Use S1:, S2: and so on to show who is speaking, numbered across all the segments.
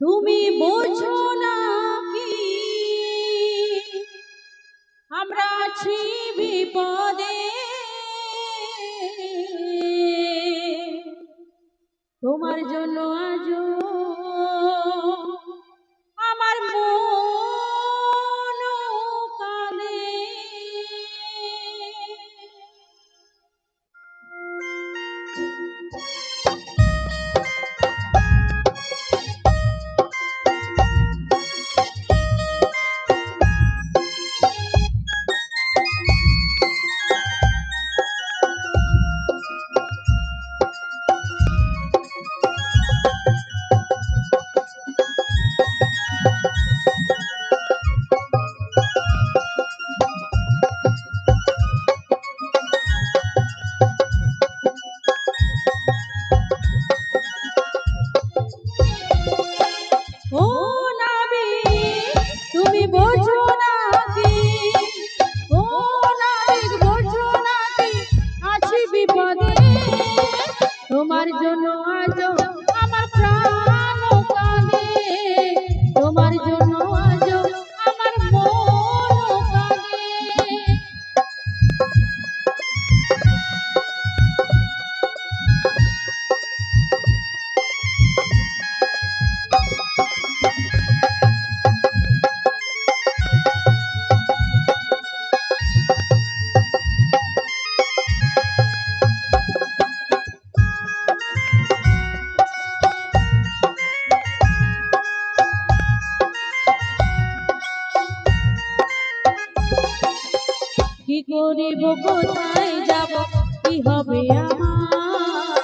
S1: তুমি বোঝো না কি আমরা আছি বিপদে, তোমার জন্য আজও আমার মন কাঁদে। ও নবী তুমি বোঝো না কি, ও নবী বোঝো না কি আছি বিপদে, তোমার জন্য আজও আমার প্রাণ কাঁদে, তোমার জন্য আজও আমার মন কাঁদে। কি করিব কোথায় যাব কি হবে আমার,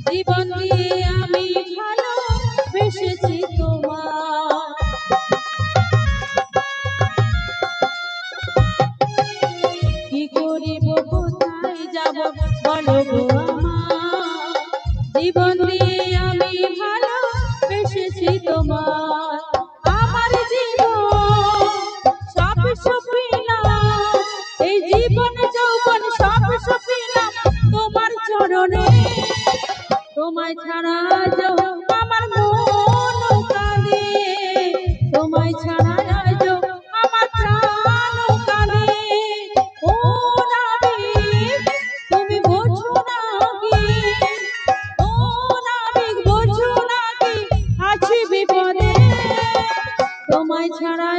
S1: জীবন দিয়ে আমি ভালোবেসেছি তোমার। কি করিব কোথায় যাব বলো গো আমার, জীবন দিয়ে আমি ভালোবেসেছি তোমার। আমার জীবন সব সপিলাম, এই জীবন যৌবন সব সপিলাম তোমার চরণে, তোমায় ছাড়া আজও আমার মন কাঁদে, তোমায় ছাড়া আজও আমার প্রাণ কাঁদে। ও নবী তুমি বোঝো না কি, ও নবী বোঝো না কি আছি বিপদে, তোমায় ছাড়া